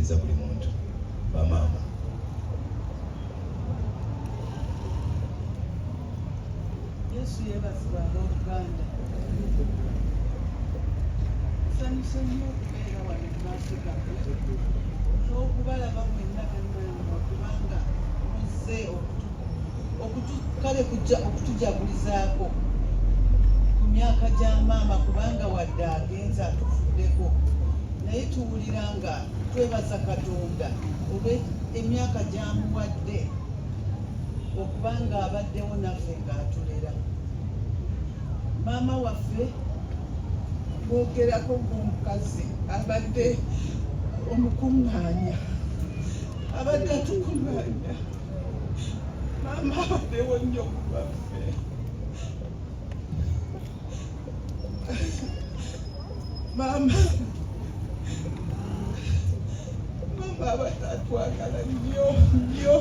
kukkiriza buli muntu bamaama. Yesu yeebazibwa abooluganda. Nsanyuse nnyo okubeera wano mu maaso gammwe n'okubalaba mwenna bannange kubanga muzze kale okutujagulizaako ku myaka gya maama kubanga wadde agenza atufuddeko naye tuwulira nga twebaza Katonda olwe emyaka gy'amuwadde okubanga abaddewo naffe ng'atulera. Maama waffe boogerako ng'omukazi abadde omukuŋŋaanya, abadde atukuŋŋaanya. Maama abaddewo nnyo ku lwaffe. Maama abadde atwagala nnyo nnyo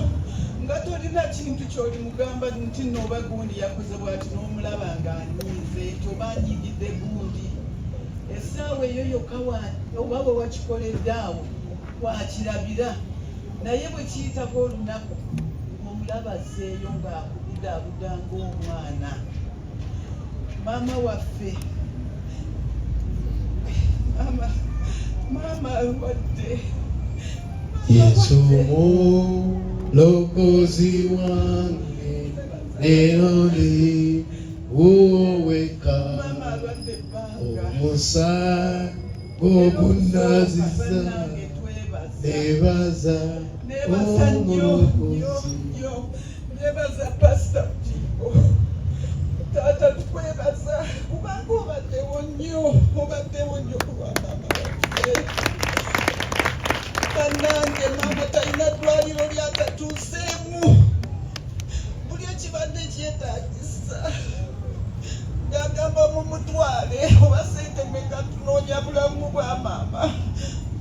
nga tolina kintu ky'oli mugamba nti nooba gundi yakoze bw'ati n'omulaba ng'anyiize oba anyigidde gundi. Essaawa eyo yokka oba bwe wakikoledde awo wakirabira, naye bwe kiyitako olunaku omulaba azzeeyo ng'akubudaabuda ng'omwana. Maama waffe, maama alwadde. Yesu mulokozi wange leoli uwoweka omusaayi gw'okunnaziza nebaza omulokozi. Nebaza Pastor Tibo. Taata tukwebaza kubanga obaddewo nnyo ku lwa maama waffe. Bannange maama talina ddwaliro ly'atatuuseemu. Buli ekibadde kyetaagisa ng'agamba mumutwale oba ssente mmeka tunoonya bulamu bwa maama,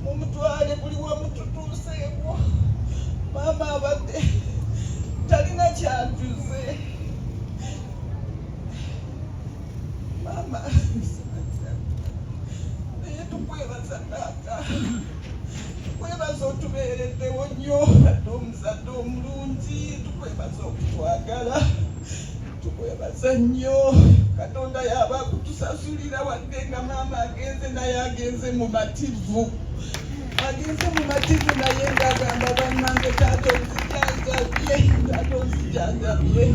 mumutwale buli wamu tutuuseemu. Maama abadde talina kyantuze. Maama naye tukwebaza taata, tukwebaza otubeereddewo nnyo, ate omuzadde omulungi, tukwebaza okutwagala, tukwebaza nnyo. Katonda y'aba akutusasulira wadde nga maama agenze, naye agenze mu mativu. Agenze mu mativu naye ng'agamba bannange taata onzijanjabye, taata onzijanjabye.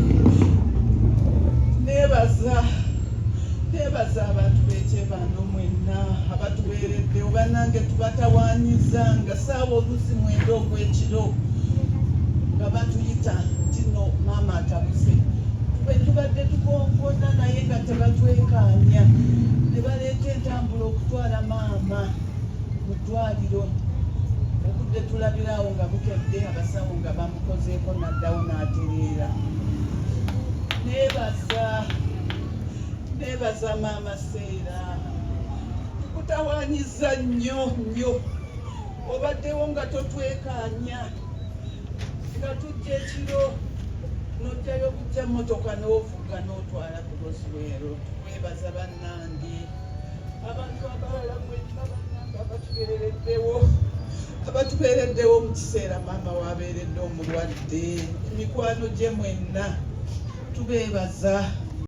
Neebaza abantu b'ekyebando mwenna abatubeereddewo bannange, tubatawaanyiza nga saawa oluusi 9 ogw'ekiro nga batuyita nti no maama atabuse. Tubadde tukonkona naye nga tebatwekaanya, ne baleeta entambula okutwala maama mu ddwaliro. Obudde tulabirawo nga bukedde, abasawo nga bamukozeeko n'addawo n'atereera. Neebaza maama Seera, tukutawaanyiza nnyo nnyo. Obaddewo nga totwekaanya, nga tujja ekiro n'ojjayo kujja mmotoka n'ovuga n'otwala ku Roswero. Tukwebaza bannange, abantu abalala mwenna bannange abatubeereddewo mu kiseera maama waabeeredde omulwadde. Emikwano gye mwenna tubeebaza.